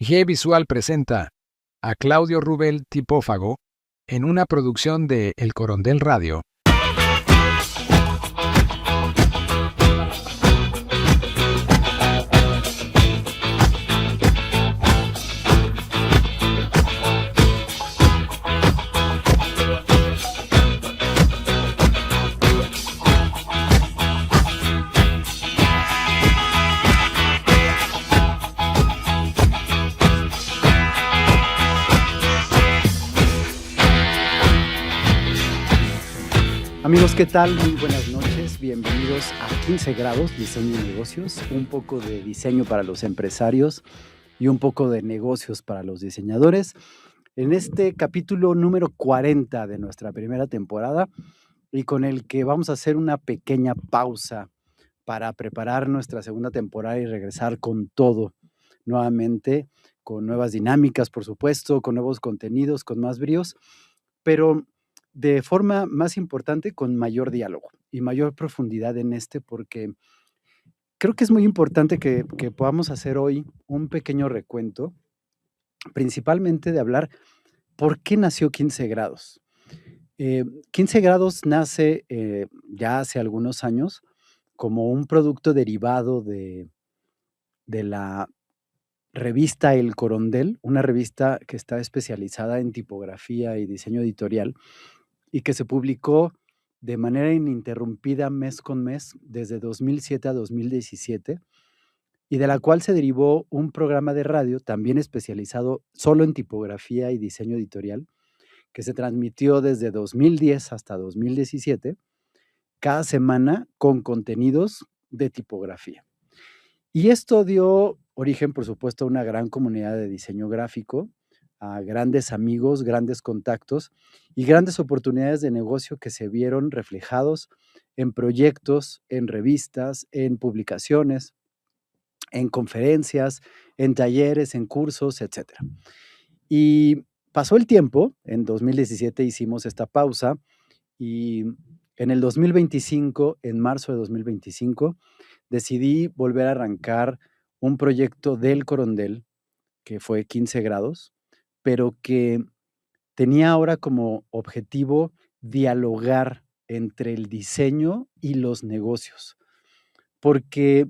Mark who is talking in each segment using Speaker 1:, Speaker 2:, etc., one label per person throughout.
Speaker 1: G Visual presenta a Claudio Rubel Tipófago en una producción de El Corondel Radio.
Speaker 2: Amigos, ¿qué tal? Muy buenas noches. Bienvenidos a 15 grados, diseño y negocios. Un poco de diseño para los empresarios y un poco de negocios para los diseñadores. En este capítulo número 40 de nuestra primera temporada y con el que vamos a hacer una pequeña pausa para preparar nuestra segunda temporada y regresar con todo nuevamente, con nuevas dinámicas, por supuesto, con nuevos contenidos, con más bríos, pero de forma más importante, con mayor diálogo y mayor profundidad en porque creo que es muy importante que podamos hacer hoy un pequeño recuento, principalmente de hablar por qué nació 15 grados. 15 grados nace ya hace algunos años como un producto derivado de la revista El Corondel, una revista que está especializada en tipografía y diseño editorial, y que se publicó de manera ininterrumpida mes con mes desde 2007 a 2017, y de la cual se derivó un programa de radio también especializado solo en tipografía y diseño editorial, que se transmitió desde 2010 hasta 2017, cada semana con contenidos de tipografía. Y esto dio origen, por supuesto, a una gran comunidad de diseño gráfico, a grandes amigos, grandes contactos y grandes oportunidades de negocio que se vieron reflejados en proyectos, en revistas, en publicaciones, en conferencias, en talleres, en cursos, etcétera. Y pasó el tiempo, en 2017 hicimos esta pausa y en el 2025, en marzo de 2025, decidí volver a arrancar un proyecto del Corondel, que fue 15 grados, pero que tenía ahora como objetivo dialogar entre el diseño y los negocios, porque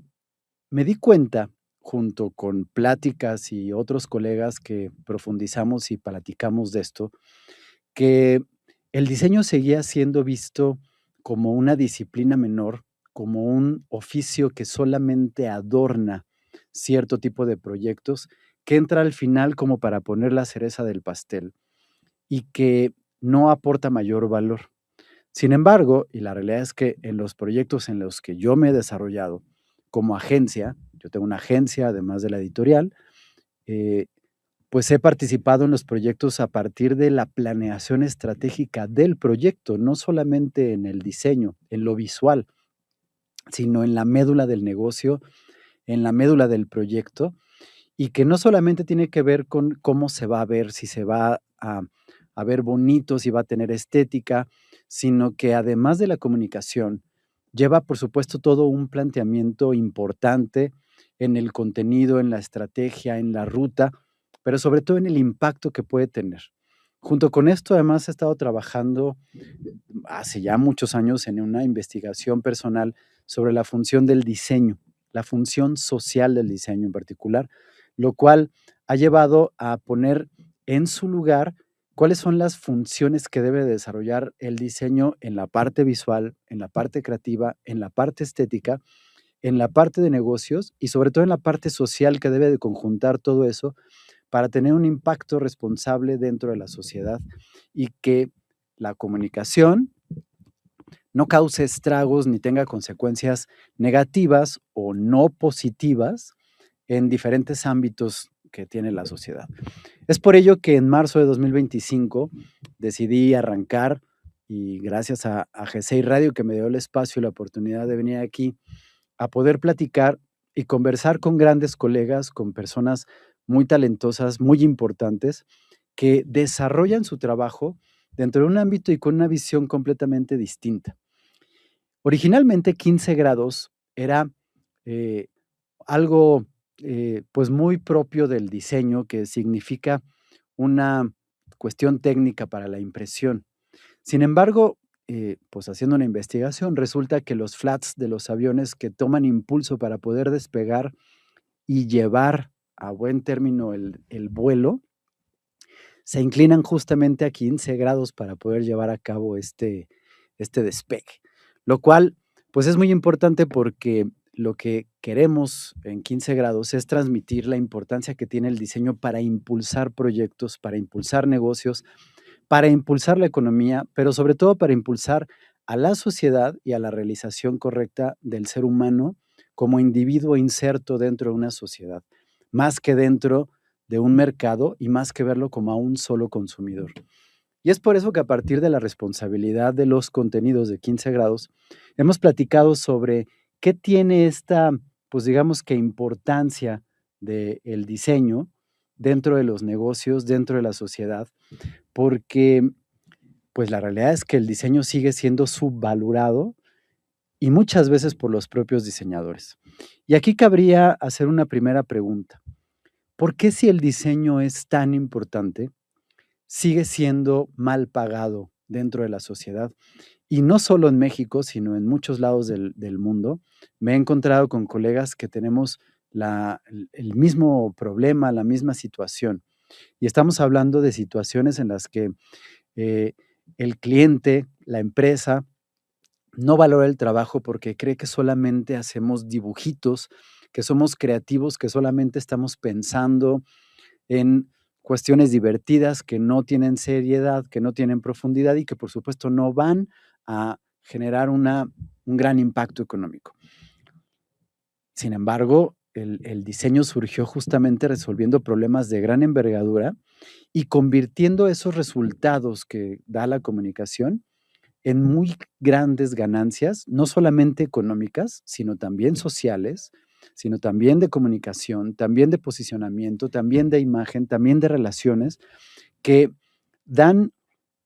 Speaker 2: me di cuenta, junto con pláticas y otros colegas que profundizamos y platicamos de esto, que el diseño seguía siendo visto como una disciplina menor, como un oficio que solamente adorna cierto tipo de proyectos, que entra al final como para poner la cereza del pastel y que no aporta mayor valor. Sin embargo, y la realidad es que en los proyectos en los que yo me he desarrollado como agencia, yo tengo una agencia además de la editorial, eh, pues he participado en los proyectos a partir de la planeación estratégica del proyecto, no solamente en el diseño, en lo visual, sino en la médula del negocio, en la médula del proyecto, y que no solamente tiene que ver con cómo se va a ver, si se va a ver bonito, si va a tener estética, sino que además de la comunicación, lleva, por supuesto, todo un planteamiento importante en el contenido, en la estrategia, en la ruta, pero sobre todo en el impacto que puede tener. Junto con esto, además, he estado trabajando hace ya muchos años en una investigación personal sobre la función del diseño, la función social del diseño en particular, lo cual ha llevado a poner en su lugar cuáles son las funciones que debe desarrollar el diseño en la parte visual, en la parte creativa, en la parte estética, en la parte de negocios y sobre todo en la parte social que debe de conjuntar todo eso para tener un impacto responsable dentro de la sociedad y que la comunicación no cause estragos ni tenga consecuencias negativas o no positivas en diferentes ámbitos que tiene la sociedad. Es por ello que en marzo de 2025 decidí arrancar, y gracias a G6 Radio, que me dio el espacio y la oportunidad de venir aquí a poder platicar y conversar con grandes colegas, con personas muy talentosas, muy importantes, que desarrollan su trabajo dentro de un ámbito y con una visión completamente distinta. Originalmente 15 grados era algo pues muy propio del diseño, que significa una cuestión técnica para la impresión. Sin embargo, pues haciendo una investigación, resulta que los flats de los aviones que toman impulso para poder despegar y llevar a buen término el vuelo, se inclinan justamente a 15 grados para poder llevar a cabo este despegue. Lo cual, pues es muy importante porque lo que queremos en 15 grados es transmitir la importancia que tiene el diseño para impulsar proyectos, para impulsar negocios, para impulsar la economía, pero sobre todo para impulsar a la sociedad y a la realización correcta del ser humano como individuo inserto dentro de una sociedad, más que dentro de un mercado y más que verlo como a un solo consumidor. Y es por eso que a partir de la responsabilidad de los contenidos de 15 grados, hemos platicado sobre qué tiene esta, pues digamos que importancia del diseño dentro de los negocios, dentro de la sociedad, porque pues la realidad es que el diseño sigue siendo subvalorado y muchas veces por los propios diseñadores. Y aquí cabría hacer una primera pregunta. ¿Por qué si el diseño es tan importante, sigue siendo mal pagado dentro de la sociedad? Y no solo en México, sino en muchos lados del mundo. Me he encontrado con colegas que tenemos el mismo problema, la misma situación. Y estamos hablando de situaciones en las que eh, el cliente, la empresa, no valora el trabajo porque cree que solamente hacemos dibujitos, que somos creativos, que solamente estamos pensando en cuestiones divertidas que no tienen seriedad, que no tienen profundidad y que por supuesto no van a generar un gran impacto económico. Sin embargo, el diseño surgió justamente resolviendo problemas de gran envergadura y convirtiendo esos resultados que da la comunicación en muy grandes ganancias, no solamente económicas, sino también sociales, sino también de comunicación, también de posicionamiento, también de imagen, también de relaciones, que dan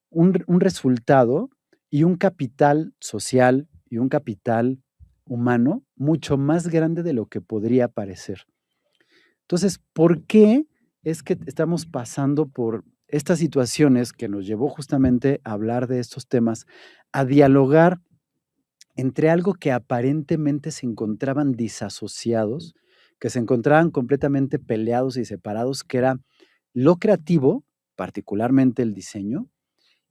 Speaker 2: un resultado y un capital social y un capital humano mucho más grande de lo que podría parecer. Entonces, ¿por qué es que estamos pasando por estas situaciones que nos llevó justamente a hablar de estos temas, a dialogar entre algo que aparentemente se encontraban disasociados, que se encontraban completamente peleados y separados, que era lo creativo, particularmente el diseño,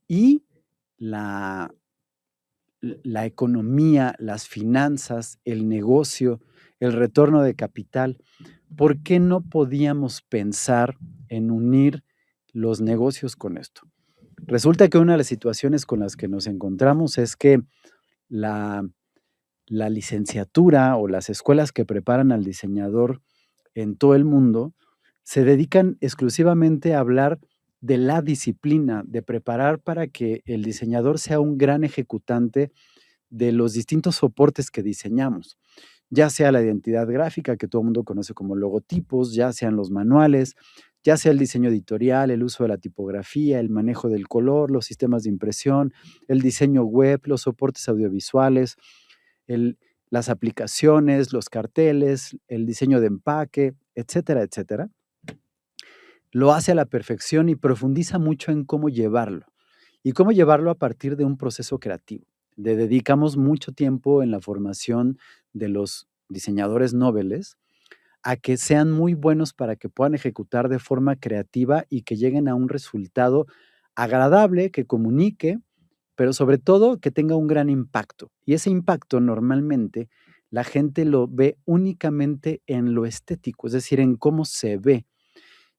Speaker 2: y la, la economía, las finanzas, el negocio, el retorno de capital? ¿Por qué no podíamos pensar en unir los negocios con esto? Resulta que una de las situaciones con las que nos encontramos es que la, la licenciatura o las escuelas que preparan al diseñador en todo el mundo se dedican exclusivamente a hablar de la disciplina, de preparar para que el diseñador sea un gran ejecutante de los distintos soportes que diseñamos, ya sea la identidad gráfica, que todo el mundo conoce como logotipos, ya sean los manuales, ya sea el diseño editorial, el uso de la tipografía, el manejo del color, los sistemas de impresión, el diseño web, los soportes audiovisuales, el, las aplicaciones, los carteles, el diseño de empaque, etcétera, etcétera. Lo hace a la perfección y profundiza mucho en cómo llevarlo. Y cómo llevarlo a partir de un proceso creativo. Dedicamos mucho tiempo en la formación de los diseñadores noveles a que sean muy buenos para que puedan ejecutar de forma creativa y que lleguen a un resultado agradable, que comunique, pero sobre todo que tenga un gran impacto. Y ese impacto normalmente la gente lo ve únicamente en lo estético, es decir, en cómo se ve,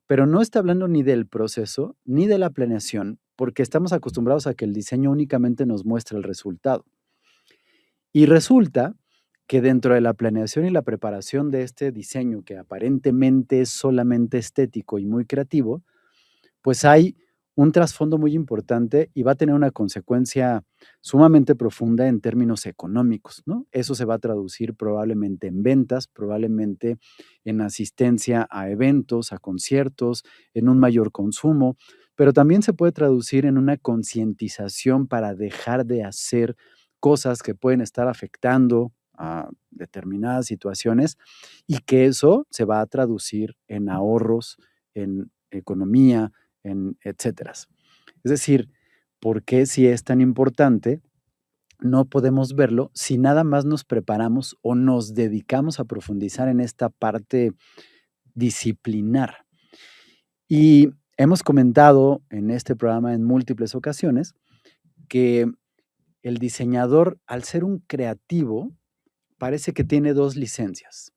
Speaker 2: pero no está hablando ni del proceso ni de la planeación, porque estamos acostumbrados a que el diseño únicamente nos muestra el resultado. Y resulta que dentro de la planeación y la preparación de este diseño, que aparentemente es solamente estético y muy creativo, pues hay un trasfondo muy importante y va a tener una consecuencia sumamente profunda en términos económicos, ¿no? Eso se va a traducir probablemente en ventas, probablemente en asistencia a eventos, a conciertos, en un mayor consumo, pero también se puede traducir en una concientización para dejar de hacer cosas que pueden estar afectando a determinadas situaciones y que eso se va a traducir en ahorros, en economía, en etcétera. Es decir, ¿por qué si es tan importante? No podemos verlo si nada más nos preparamos o nos dedicamos a profundizar en esta parte disciplinar. Y hemos comentado en este programa en múltiples ocasiones que el diseñador, al ser un creativo, parece que tiene 2 licencias.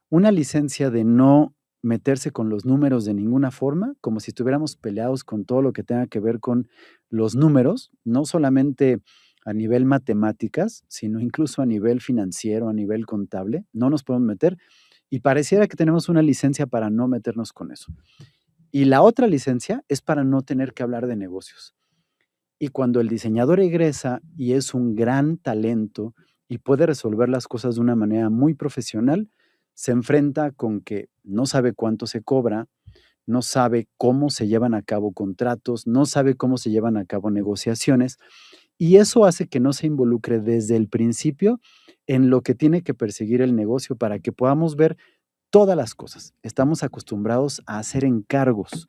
Speaker 2: Una licencia de no meterse con los números de ninguna forma, como si estuviéramos peleados con todo lo que tenga que ver con los números, no solamente a nivel matemáticas, sino incluso a nivel financiero, a nivel contable, no nos podemos meter y pareciera que tenemos una licencia para no meternos con eso. Y la otra licencia es para no tener que hablar de negocios. Y cuando el diseñador egresa y es un gran talento y puede resolver las cosas de una manera muy profesional, se enfrenta con que no sabe cuánto se cobra, no sabe cómo se llevan a cabo contratos, no sabe cómo se llevan a cabo negociaciones, y eso hace que no se involucre desde el principio en lo que tiene que perseguir el negocio para que podamos ver todas las cosas. Estamos acostumbrados a hacer encargos.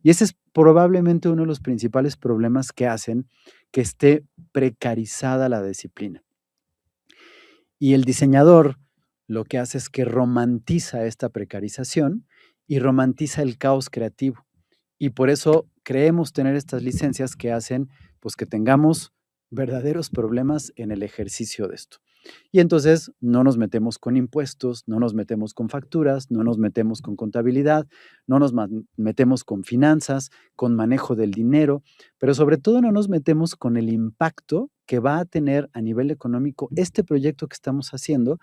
Speaker 2: Y ese es probablemente uno de los principales problemas que hacen que esté precarizada la disciplina. Y el diseñador lo que hace es que romantiza esta precarización y romantiza el caos creativo. Y por eso creemos tener estas licencias que hacen pues, que tengamos verdaderos problemas en el ejercicio de esto. Y entonces no nos metemos con impuestos, no nos metemos con facturas, no nos metemos con contabilidad, no nos metemos con finanzas, con manejo del dinero, pero sobre todo no nos metemos con el impacto que va a tener a nivel económico este proyecto que estamos haciendo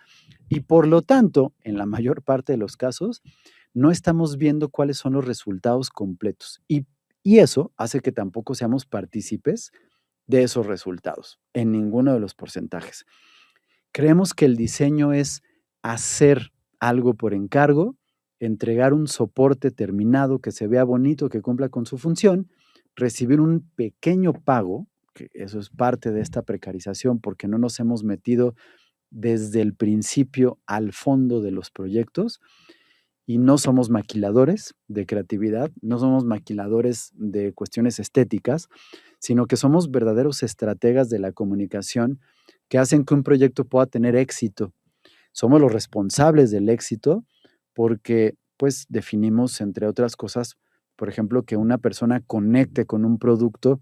Speaker 2: y por lo tanto, en la mayor parte de los casos, no estamos viendo cuáles son los resultados completos y eso hace que tampoco seamos partícipes de esos resultados en ninguno de los porcentajes. Creemos que el diseño es hacer algo por encargo, entregar un soporte terminado que se vea bonito, que cumpla con su función, recibir un pequeño pago, que eso es parte de esta precarización porque no nos hemos metido desde el principio al fondo de los proyectos y no somos maquiladores de creatividad, no somos maquiladores de cuestiones estéticas, sino que somos verdaderos estrategas de la comunicación que hacen que un proyecto pueda tener éxito. Somos los responsables del éxito porque pues definimos, entre otras cosas, por ejemplo, que una persona conecte con un producto,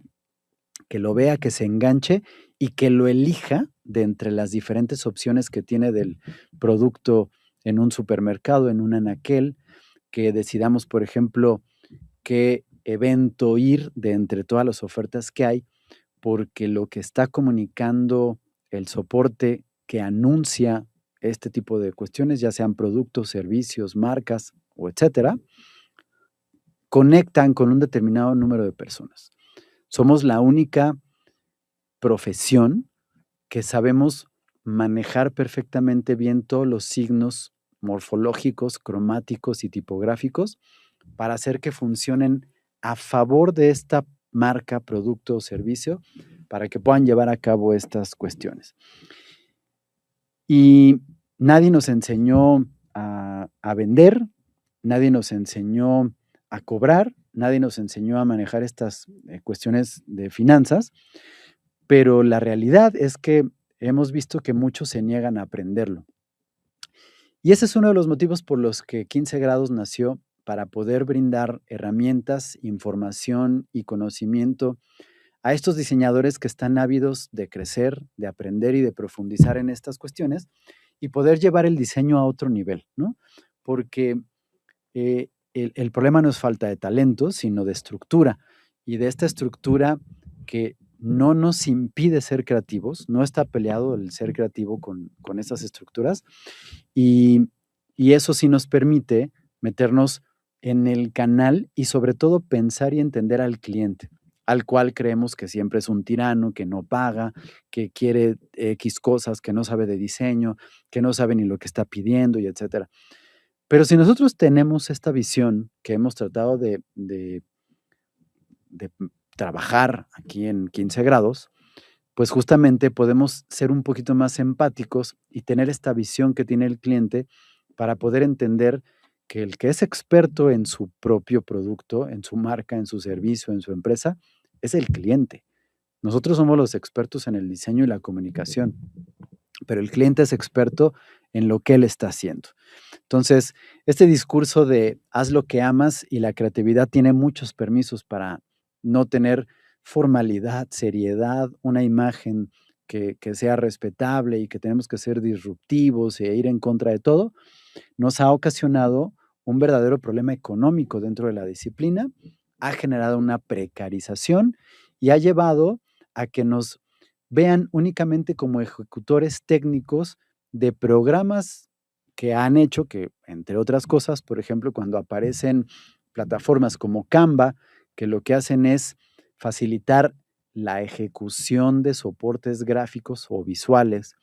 Speaker 2: que lo vea, que se enganche y que lo elija de entre las diferentes opciones que tiene del producto en un supermercado, en un anaquel, que decidamos, por ejemplo, qué evento ir de entre todas las ofertas que hay, porque lo que está comunicando el soporte que anuncia este tipo de cuestiones, ya sean productos, servicios, marcas o etcétera, conectan con un determinado número de personas. Somos la única profesión que sabemos manejar perfectamente bien todos los signos morfológicos, cromáticos y tipográficos para hacer que funcionen a favor de esta marca, producto o servicio para que puedan llevar a cabo estas cuestiones. Y nadie nos enseñó a vender, nadie nos enseñó a cobrar, nadie nos enseñó a manejar estas cuestiones de finanzas, pero la realidad es que hemos visto que muchos se niegan a aprenderlo. Y ese es uno de los motivos por los que 15 grados nació, para poder brindar herramientas, información y conocimiento a estos diseñadores que están ávidos de crecer, de aprender y de profundizar en estas cuestiones y poder llevar el diseño a otro nivel, ¿no? Porque el problema no es falta de talento, sino de estructura. Y de esta estructura que no nos impide ser creativos, no está peleado el ser creativo con estas estructuras, y eso sí nos permite meternos en el canal y sobre todo pensar y entender al cliente, al cual creemos que siempre es un tirano, que no paga, que quiere X cosas, que no sabe de diseño, que no sabe ni lo que está pidiendo y etcétera. Pero si nosotros tenemos esta visión que hemos tratado de trabajar aquí en 15 grados, pues justamente podemos ser un poquito más empáticos y tener esta visión que tiene el cliente para poder entender que el que es experto en su propio producto, en su marca, en su servicio, en su empresa, es el cliente. Nosotros somos los expertos en el diseño y la comunicación, pero el cliente es experto en lo que él está haciendo. Entonces, este discurso de haz lo que amas y la creatividad tiene muchos permisos para no tener formalidad, seriedad, una imagen que sea respetable y que tenemos que ser disruptivos e ir en contra de todo, nos ha ocasionado un verdadero problema económico dentro de la disciplina, ha generado una precarización y ha llevado a que nos vean únicamente como ejecutores técnicos de programas que han hecho que, entre otras cosas, por ejemplo, cuando aparecen plataformas como Canva, que lo que hacen es facilitar la ejecución de soportes gráficos o visuales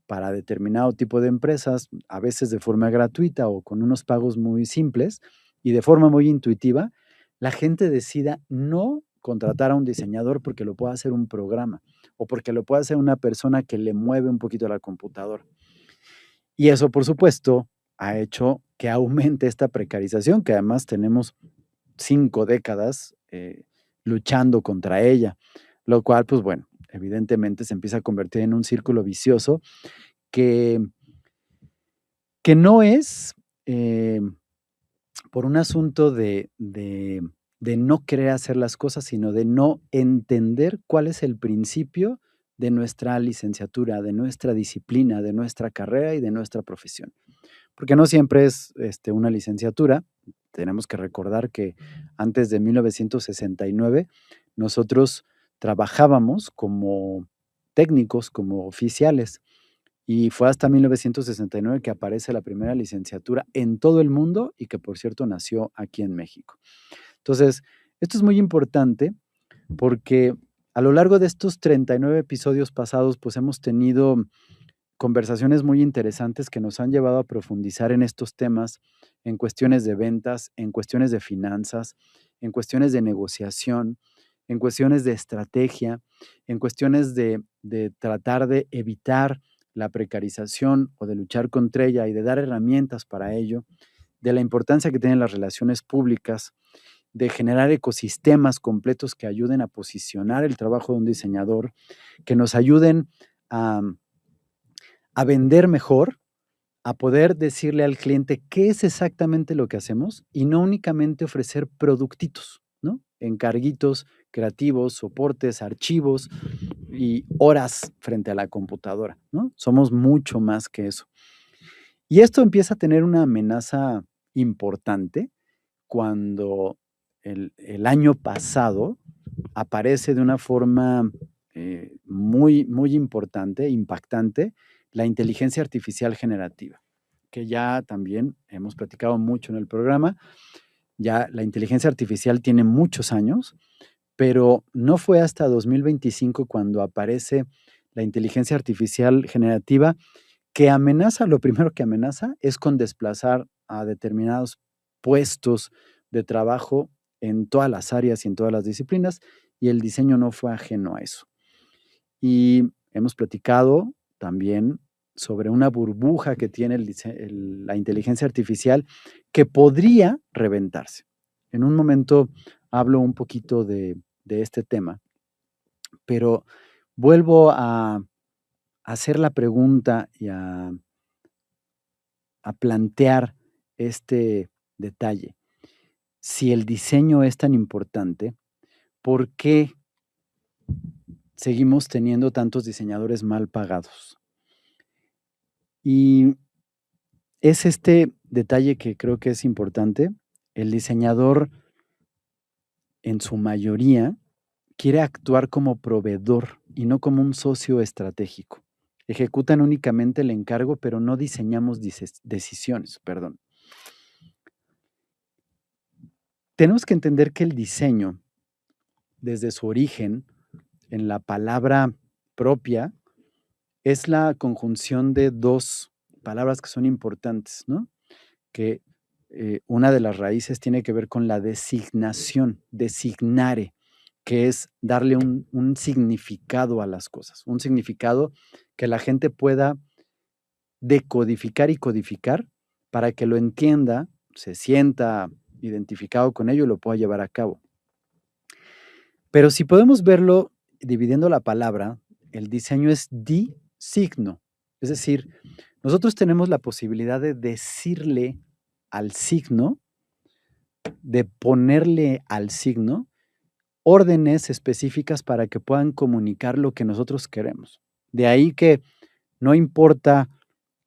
Speaker 2: para determinado tipo de empresas, a veces de forma gratuita o con unos pagos muy simples y de forma muy intuitiva, la gente decida no contratar a un diseñador porque lo pueda hacer un programa o porque lo pueda hacer una persona que le mueve un poquito la computadora. Y eso, por supuesto, ha hecho que aumente esta precarización, que además tenemos 5 décadas luchando contra ella, lo cual, pues bueno, evidentemente se empieza a convertir en un círculo vicioso que, que no es eh, por un asunto de no querer hacer las cosas, sino de no entender cuál es el principio de nuestra licenciatura, de nuestra disciplina, de nuestra carrera y de nuestra profesión. Porque no siempre es una licenciatura. Tenemos que recordar que antes de 1969 nosotros trabajábamos como técnicos, como oficiales. Y fue hasta 1969 que aparece la primera licenciatura en todo el mundo y que, por cierto, nació aquí en México. Entonces, esto es muy importante porque a lo largo de estos 39 episodios pasados, pues hemos tenido conversaciones muy interesantes que nos han llevado a profundizar en estos temas, en cuestiones de ventas, en cuestiones de finanzas, en cuestiones de negociación, en cuestiones de estrategia, en cuestiones de tratar de evitar la precarización o de luchar contra ella y de dar herramientas para ello, de la importancia que tienen las relaciones públicas, de generar ecosistemas completos que ayuden a posicionar el trabajo de un diseñador, que nos ayuden a vender mejor, a poder decirle al cliente qué es exactamente lo que hacemos y no únicamente ofrecer productitos, ¿no? Encarguitos creativos, soportes, archivos y horas frente a la computadora, ¿no? Somos mucho más que eso. Y esto empieza a tener una amenaza importante cuando el año pasado aparece de una forma muy, muy importante, impactante, la inteligencia artificial generativa, que ya también hemos platicado mucho en el programa. Ya la inteligencia artificial tiene muchos años, pero no fue hasta 2025 cuando aparece la inteligencia artificial generativa que amenaza, lo primero que amenaza es con desplazar a determinados puestos de trabajo en todas las áreas y en todas las disciplinas, y el diseño no fue ajeno a eso. Y hemos platicado también sobre una burbuja que tiene la inteligencia artificial que podría reventarse. En un momento hablo un poquito de este tema, pero vuelvo a hacer la pregunta y a plantear este detalle. Si el diseño es tan importante, ¿por qué seguimos teniendo tantos diseñadores mal pagados? Y es este detalle que creo que es importante. El diseñador, en su mayoría, quiere actuar como proveedor y no como un socio estratégico. Ejecutan únicamente el encargo, pero no diseñamos decisiones, perdón. Tenemos que entender que el diseño, desde su origen, en la palabra propia, es la conjunción de 2 palabras que son importantes, ¿no? Que, una de las raíces tiene que ver con la designación, designare, que es darle un significado a las cosas, un significado que la gente pueda decodificar y codificar para que lo entienda, se sienta identificado con ello y lo pueda llevar a cabo. Pero si podemos verlo dividiendo la palabra, el diseño es di-signo. Es decir, nosotros tenemos la posibilidad de decirle al signo, de ponerle al signo órdenes específicas para que puedan comunicar lo que nosotros queremos. De ahí que no importa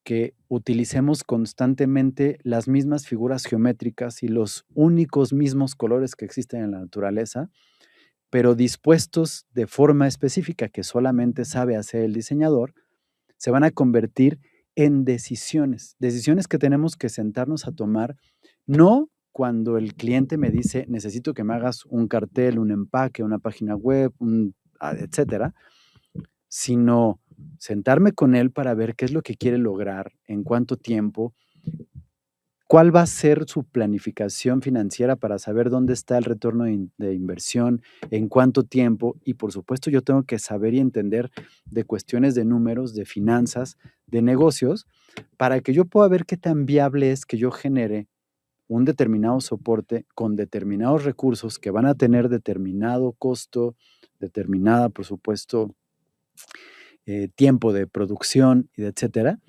Speaker 2: que utilicemos constantemente las mismas figuras geométricas y los únicos mismos colores que existen en la naturaleza, pero dispuestos de forma específica que solamente sabe hacer el diseñador, se van a convertir en decisiones, decisiones que tenemos que sentarnos a tomar, no cuando el cliente me dice, necesito que me hagas un cartel, un empaque, una página web, etcétera, sino sentarme con él para ver qué es lo que quiere lograr, en cuánto tiempo, cuál va a ser su planificación financiera para saber dónde está el retorno de inversión, en cuánto tiempo, y por supuesto yo tengo que saber y entender de cuestiones de números, de finanzas, de negocios, para que yo pueda ver qué tan viable es que yo genere un determinado soporte con determinados recursos que van a tener determinado costo, determinada, por supuesto, tiempo de producción y de etcétera,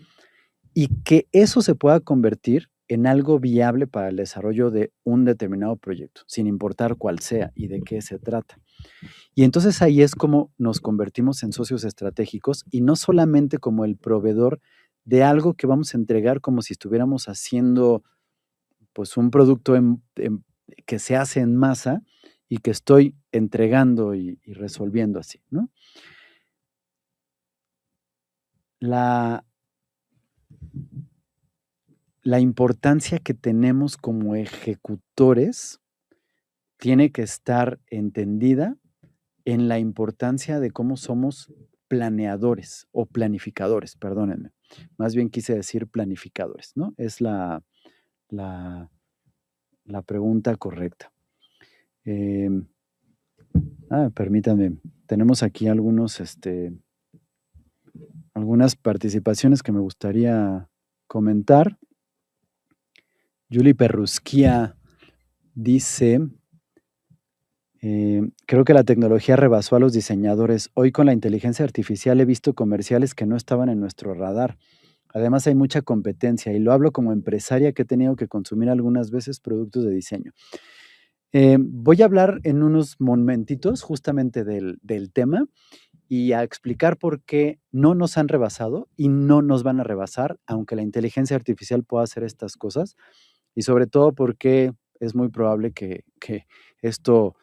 Speaker 2: y que eso se pueda convertir en algo viable para el desarrollo de un determinado proyecto, sin importar cuál sea y de qué se trata. Y entonces ahí es como nos convertimos en socios estratégicos y no solamente como el proveedor de algo que vamos a entregar como si estuviéramos haciendo pues un producto que se hace en masa y que estoy entregando y resolviendo así, ¿no? La, la importancia que tenemos como ejecutores tiene que estar entendida en la importancia de cómo somos planeadores o planificadores, perdónenme. Más bien quise decir planificadores, ¿no? Es la pregunta correcta. Permítanme, tenemos aquí algunas participaciones que me gustaría comentar. Julie Perrusquia dice, creo que la tecnología rebasó a los diseñadores. Hoy con la inteligencia artificial he visto comerciales que no estaban en nuestro radar. Además hay mucha competencia y lo hablo como empresaria que he tenido que consumir algunas veces productos de diseño. Voy a hablar en unos momentitos justamente del tema y a explicar por qué no nos han rebasado y no nos van a rebasar, aunque la inteligencia artificial pueda hacer estas cosas, y sobre todo porque es muy probable que esto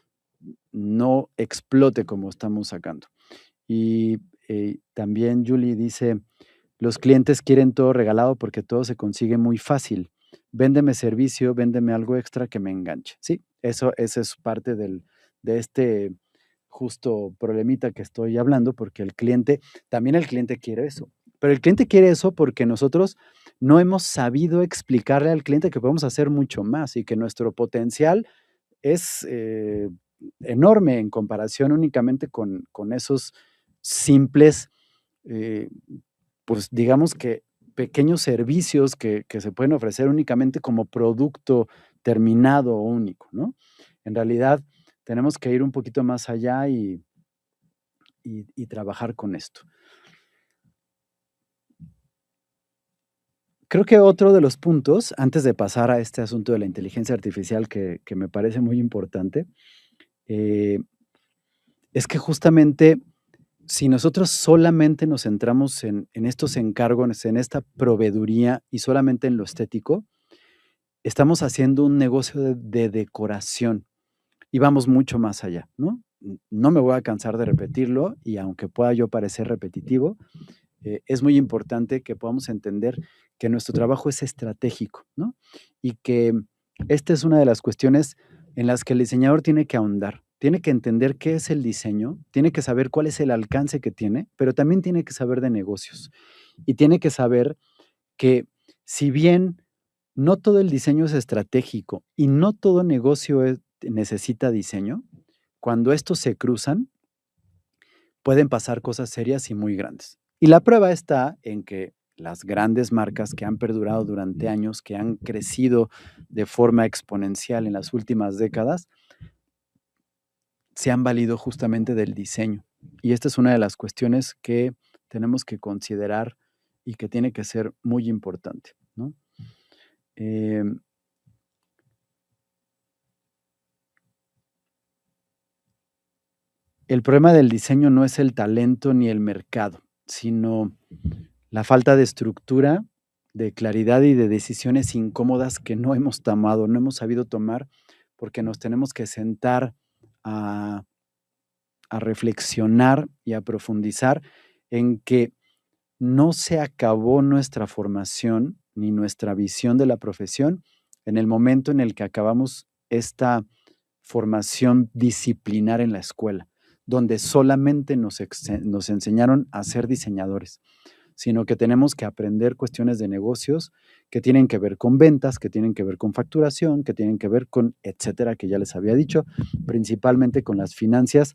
Speaker 2: no explote como estamos sacando. Y también Julie dice, los clientes quieren todo regalado porque todo se consigue muy fácil. Véndeme servicio, véndeme algo extra que me enganche. Sí, esa es parte de este justo problemita que estoy hablando, porque también el cliente quiere eso. Pero el cliente quiere eso porque nosotros no hemos sabido explicarle al cliente que podemos hacer mucho más y que nuestro potencial es enorme en comparación únicamente con esos simples, pues digamos que pequeños servicios que se pueden ofrecer únicamente como producto terminado o único, ¿no? En realidad tenemos que ir un poquito más allá y trabajar con esto. Creo que otro de los puntos, antes de pasar a este asunto de la inteligencia artificial que me parece muy importante, es que justamente si nosotros solamente nos centramos en estos encargos, en esta proveeduría y solamente en lo estético, estamos haciendo un negocio de decoración y vamos mucho más allá, ¿no? No me voy a cansar de repetirlo y aunque pueda yo parecer repetitivo, es muy importante que podamos entender que nuestro trabajo es estratégico, ¿no? Y que esta es una de las cuestiones en las que el diseñador tiene que ahondar. Tiene que entender qué es el diseño, tiene que saber cuál es el alcance que tiene, pero también tiene que saber de negocios. Y tiene que saber que si bien no todo el diseño es estratégico y no todo negocio necesita diseño, cuando estos se cruzan, pueden pasar cosas serias y muy grandes. Y la prueba está en que las grandes marcas que han perdurado durante años, que han crecido de forma exponencial en las últimas décadas, se han valido justamente del diseño. Y esta es una de las cuestiones que tenemos que considerar y que tiene que ser muy importante, ¿no? El problema del diseño no es el talento ni el mercado, sino la falta de estructura, de claridad y de decisiones incómodas que no hemos tomado, no hemos sabido tomar, porque nos tenemos que sentar a reflexionar y a profundizar en que no se acabó nuestra formación ni nuestra visión de la profesión en el momento en el que acabamos esta formación disciplinar en la escuela, donde solamente nos enseñaron a ser diseñadores, sino que tenemos que aprender cuestiones de negocios que tienen que ver con ventas, que tienen que ver con facturación, que tienen que ver con etcétera, que ya les había dicho, principalmente con las finanzas,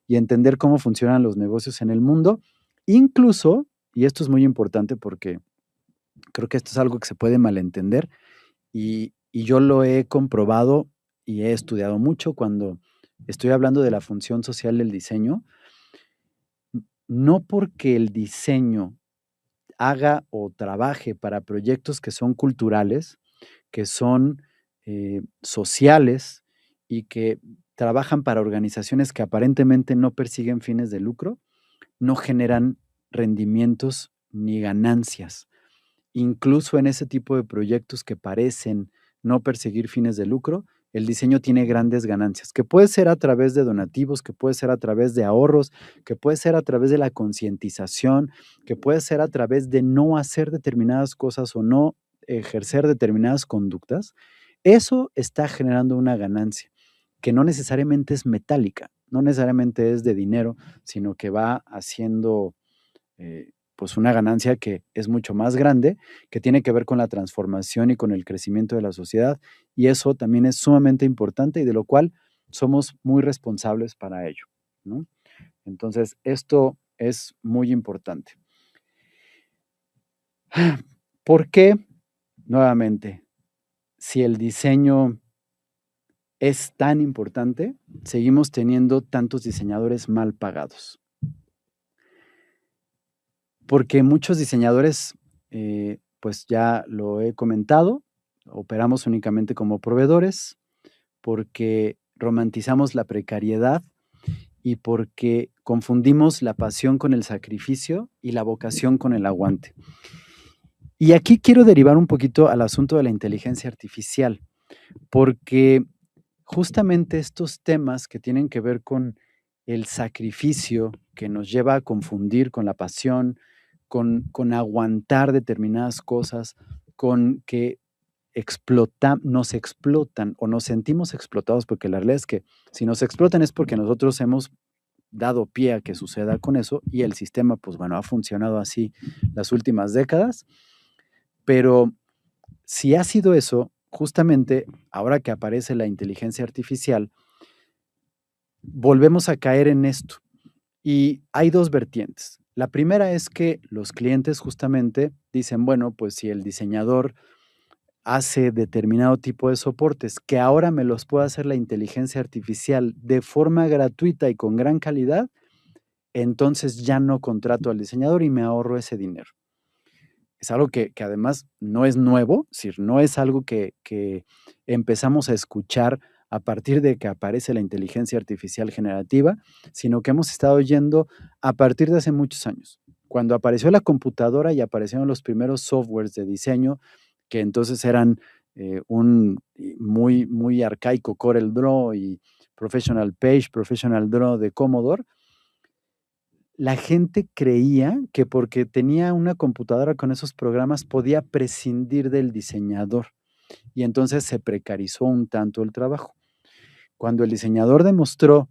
Speaker 2: y entender cómo funcionan los negocios en el mundo, incluso, y esto es muy importante porque creo que esto es algo que se puede malentender, y yo lo he comprobado y he estudiado mucho cuando estoy hablando de la función social del diseño, no porque el diseño haga o trabaje para proyectos que son culturales, que son sociales y que trabajan para organizaciones que aparentemente no persiguen fines de lucro, no generan rendimientos ni ganancias. Incluso en ese tipo de proyectos que parecen no perseguir fines de lucro, el diseño tiene grandes ganancias, que puede ser a través de donativos, que puede ser a través de ahorros, que puede ser a través de la concientización, que puede ser a través de no hacer determinadas cosas o no ejercer determinadas conductas. Eso está generando una ganancia que no necesariamente es metálica, no necesariamente es de dinero, sino que va haciendo pues una ganancia que es mucho más grande, que tiene que ver con la transformación y con el crecimiento de la sociedad, y eso también es sumamente importante y de lo cual somos muy responsables para ello, ¿no? Entonces, esto es muy importante. ¿Por qué? Nuevamente, si el diseño es tan importante, seguimos teniendo tantos diseñadores mal pagados. Porque muchos diseñadores, pues ya lo he comentado, operamos únicamente como proveedores, porque romantizamos la precariedad y porque confundimos la pasión con el sacrificio y la vocación con el aguante. Y aquí quiero derivar un poquito al asunto de la inteligencia artificial, porque justamente estos temas que tienen que ver con el sacrificio que nos lleva a confundir con la pasión, con aguantar determinadas cosas, con que nos explotan o nos sentimos explotados, porque la realidad es que si nos explotan es porque nosotros hemos dado pie a que suceda con eso y el sistema, pues bueno, ha funcionado así las últimas décadas, pero si ha sido eso, justamente ahora que aparece la inteligencia artificial, volvemos a caer en esto. Y hay dos vertientes. La primera es que los clientes justamente dicen, bueno, pues si el diseñador hace determinado tipo de soportes que ahora me los puede hacer la inteligencia artificial de forma gratuita y con gran calidad, entonces ya no contrato al diseñador y me ahorro ese dinero. Es algo que además no es nuevo, es decir, no es algo que empezamos a escuchar a partir de que aparece la inteligencia artificial generativa, sino que hemos estado oyendo a partir de hace muchos años. Cuando apareció la computadora y aparecieron los primeros softwares de diseño, que entonces eran un muy, muy arcaico Corel Draw y Professional Page, Professional Draw de Commodore, la gente creía que porque tenía una computadora con esos programas podía prescindir del diseñador y entonces se precarizó un tanto el trabajo. Cuando el diseñador demostró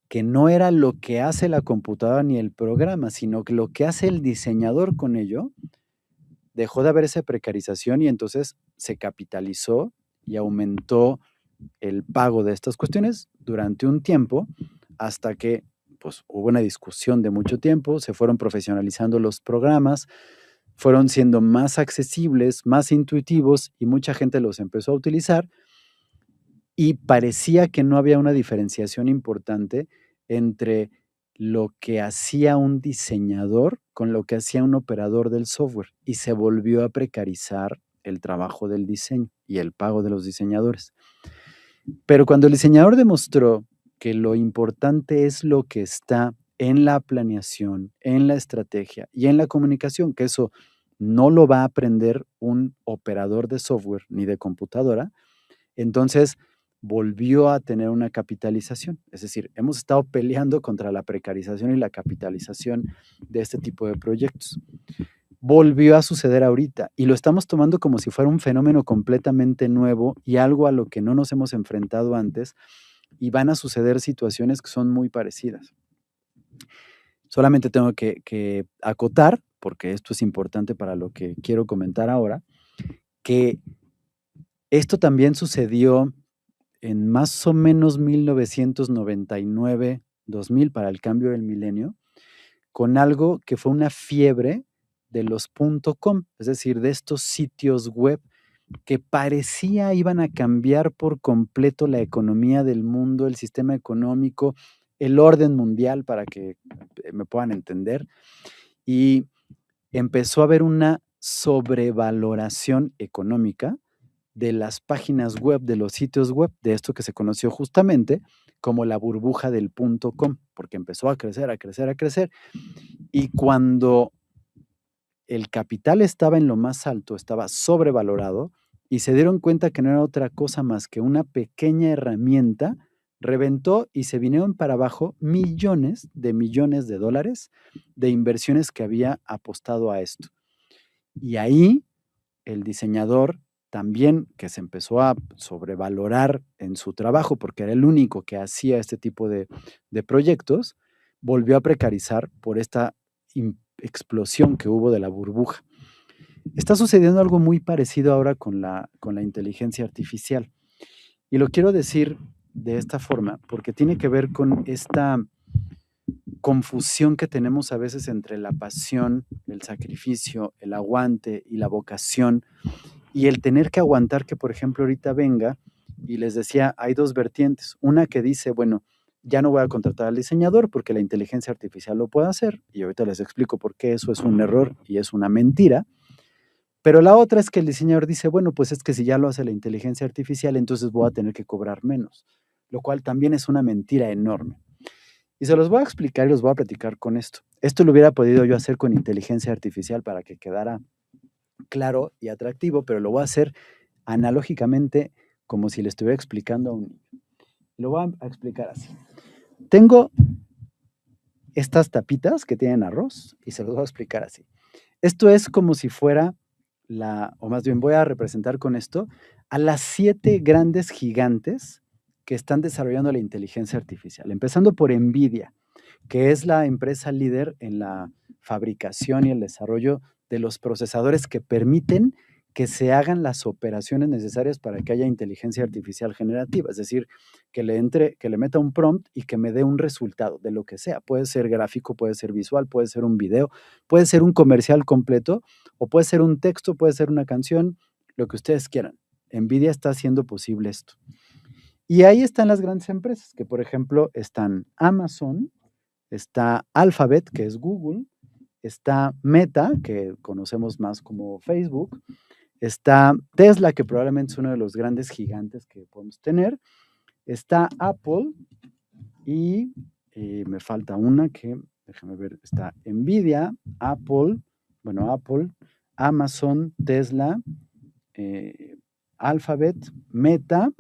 Speaker 2: que no era lo que hace la computadora ni el programa, sino que lo que hace el diseñador con ello, dejó de haber esa precarización y entonces se capitalizó y aumentó el pago de estas cuestiones durante un tiempo hasta que pues, hubo una discusión de mucho tiempo, se fueron profesionalizando los programas, fueron siendo más accesibles, más intuitivos y mucha gente los empezó a utilizar y parecía que no había una diferenciación importante entre lo que hacía un diseñador con lo que hacía un operador del software y se volvió a precarizar el trabajo del diseño y el pago de los diseñadores. Pero cuando el diseñador demostró que lo importante es lo que está en la planeación, en la estrategia y en la comunicación, que eso no lo va a aprender un operador de software ni de computadora, entonces volvió a tener una capitalización. Es decir, hemos estado peleando contra la precarización y la capitalización de este tipo de proyectos. Volvió a suceder ahorita y lo estamos tomando como si fuera un fenómeno completamente nuevo y algo a lo que no nos hemos enfrentado antes, y van a suceder situaciones que son muy parecidas. Solamente tengo que acotar, porque esto es importante para lo que quiero comentar ahora, que esto también sucedió en más o menos 1999, 2000, para el cambio del milenio, con algo que fue una fiebre de los .com, es decir, de estos sitios web que parecía iban a cambiar por completo la economía del mundo, el sistema económico, el orden mundial, para que me puedan entender. Y empezó a haber una sobrevaloración económica de las páginas web, de los sitios web, de esto que se conoció justamente como la burbuja del .com, porque empezó a crecer, a crecer, a crecer. Y cuando el capital estaba en lo más alto, estaba sobrevalorado, y se dieron cuenta que no era otra cosa más que una pequeña herramienta, reventó y se vinieron para abajo millones de dólares de inversiones que había apostado a esto. Y ahí el diseñador también, que se empezó a sobrevalorar en su trabajo porque era el único que hacía este tipo de proyectos, volvió a precarizar por esta explosión que hubo de la burbuja. Está sucediendo algo muy parecido ahora con la inteligencia artificial. Y lo quiero decir de esta forma porque tiene que ver con esta confusión que tenemos a veces entre la pasión, el sacrificio, el aguante y la vocación, y el tener que aguantar que, por ejemplo, ahorita venga y les decía, hay dos vertientes. Una que dice, bueno, ya no voy a contratar al diseñador porque la inteligencia artificial lo puede hacer, y ahorita les explico por qué eso es un error y es una mentira. Pero la otra es que el diseñador dice, bueno, pues es que si ya lo hace la inteligencia artificial, entonces voy a tener que cobrar menos, lo cual también es una mentira enorme. Y se los voy a explicar y los voy a platicar con esto. Esto lo hubiera podido yo hacer con inteligencia artificial para que quedara claro y atractivo, pero lo voy a hacer analógicamente como si le estuviera explicando a un niño. Lo voy a explicar así. Tengo estas tapitas que tienen arroz y se los voy a explicar así. Esto es como si fuera o más bien voy a representar con esto a las 7 grandes gigantes que están desarrollando la inteligencia artificial, empezando por NVIDIA, que es la empresa líder en la fabricación y el desarrollo de los procesadores que permiten que se hagan las operaciones necesarias para que haya inteligencia artificial generativa, es decir, que le meta un prompt y que me dé un resultado de lo que sea. Puede ser gráfico, puede ser visual, puede ser un video, puede ser un comercial completo, o puede ser un texto, puede ser una canción, lo que ustedes quieran. NVIDIA está haciendo posible esto. Y ahí están las grandes empresas, que por ejemplo están Amazon, está Alphabet, que es Google, está Meta, que conocemos más como Facebook, está Tesla, que probablemente es uno de los grandes gigantes que podemos tener, está Apple y me falta una que, déjame ver, está NVIDIA, Apple, Amazon, Tesla, Alphabet, Meta,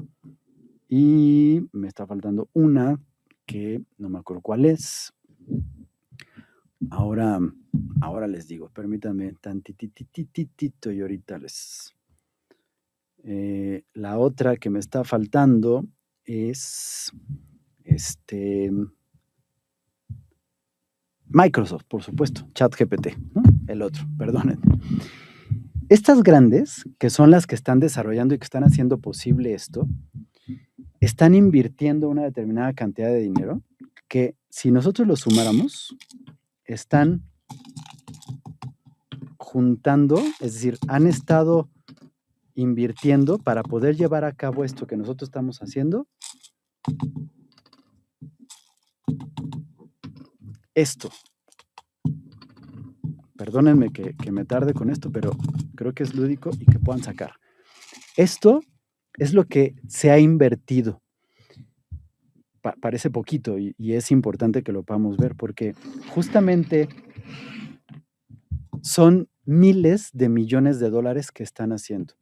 Speaker 2: y me está faltando una que no me acuerdo cuál es. Ahora les digo, permítanme tantitititito y ahorita les... la otra que me está faltando es Microsoft, por supuesto, ChatGPT, ¿no? El otro, perdonen. Estas grandes, que son las que están desarrollando y que están haciendo posible esto, están invirtiendo una determinada cantidad de dinero que si nosotros lo sumáramos, están juntando, es decir, han estado invirtiendo para poder llevar a cabo esto que nosotros estamos haciendo, esto. Perdónenme que me tarde con esto, pero creo que es lúdico y que puedan sacar. Esto es lo que se ha invertido. Parece poquito y es importante que lo podamos ver porque justamente son miles de millones de dólares que están haciendo.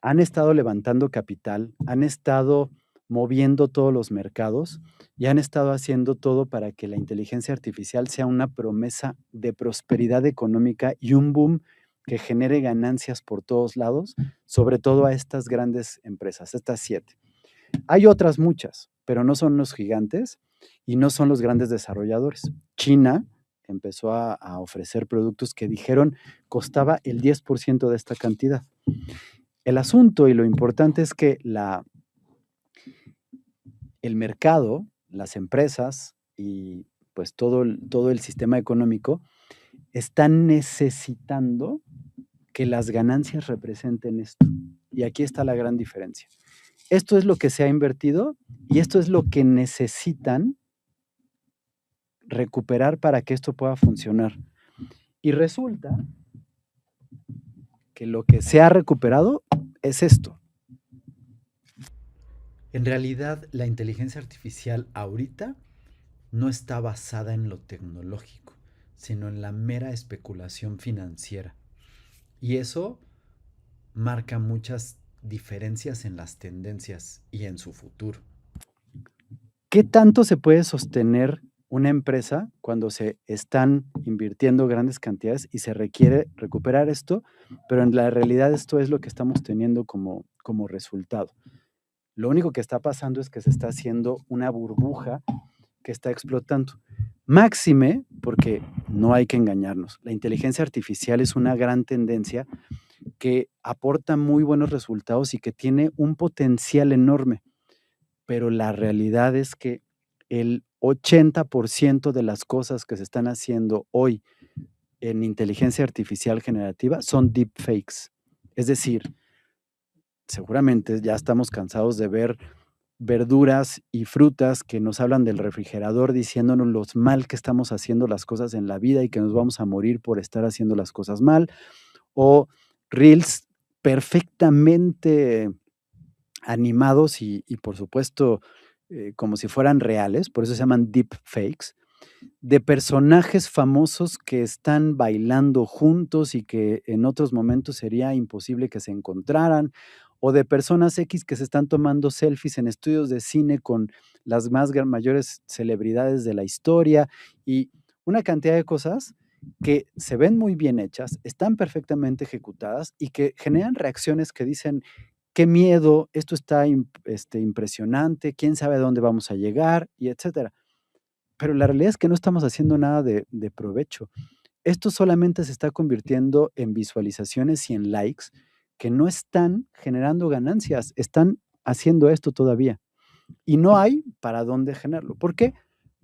Speaker 2: Han estado levantando capital, han estado moviendo todos los mercados y han estado haciendo todo para que la inteligencia artificial sea una promesa de prosperidad económica y un boom que genere ganancias por todos lados, sobre todo a estas grandes empresas, estas 7. Hay otras muchas, pero no son los gigantes y no son los grandes desarrolladores. China empezó a ofrecer productos que dijeron costaba el 10% de esta cantidad. El asunto y lo importante es que el mercado, las empresas y pues todo el sistema económico están necesitando que las ganancias representen esto. Y aquí está la gran diferencia. Esto es lo que se ha invertido y esto es lo que necesitan recuperar para que esto pueda funcionar. Y resulta que lo que se ha recuperado es esto. En realidad, la inteligencia artificial ahorita no está basada en lo tecnológico, sino en la mera especulación financiera. Y eso marca muchas diferencias en las tendencias y en su futuro. ¿Qué tanto se puede sostener una empresa cuando se están invirtiendo grandes cantidades y se requiere recuperar esto? Pero en la realidad esto es lo que estamos teniendo como resultado. Lo único que está pasando es que se está haciendo una burbuja que está explotando. Máxime, porque no hay que engañarnos, la inteligencia artificial es una gran tendencia que aporta muy buenos resultados y que tiene un potencial enorme, pero la realidad es que el 80% de las cosas que se están haciendo hoy en inteligencia artificial generativa son deepfakes. Es decir, seguramente ya estamos cansados de ver verduras y frutas que nos hablan del refrigerador diciéndonos lo mal que estamos haciendo las cosas en la vida y que nos vamos a morir por estar haciendo las cosas mal, o reels perfectamente animados y por supuesto como si fueran reales, por eso se llaman deepfakes, de personajes famosos que están bailando juntos y que en otros momentos sería imposible que se encontraran, o de personas X que se están tomando selfies en estudios de cine con las mayores celebridades de la historia y una cantidad de cosas que se ven muy bien hechas, están perfectamente ejecutadas y que generan reacciones que dicen, qué miedo, esto está impresionante, quién sabe a dónde vamos a llegar, y etcétera. Pero la realidad es que no estamos haciendo nada de provecho. Esto solamente se está convirtiendo en visualizaciones y en likes que no están generando ganancias, están haciendo esto todavía. Y no hay para dónde generarlo. ¿Por qué?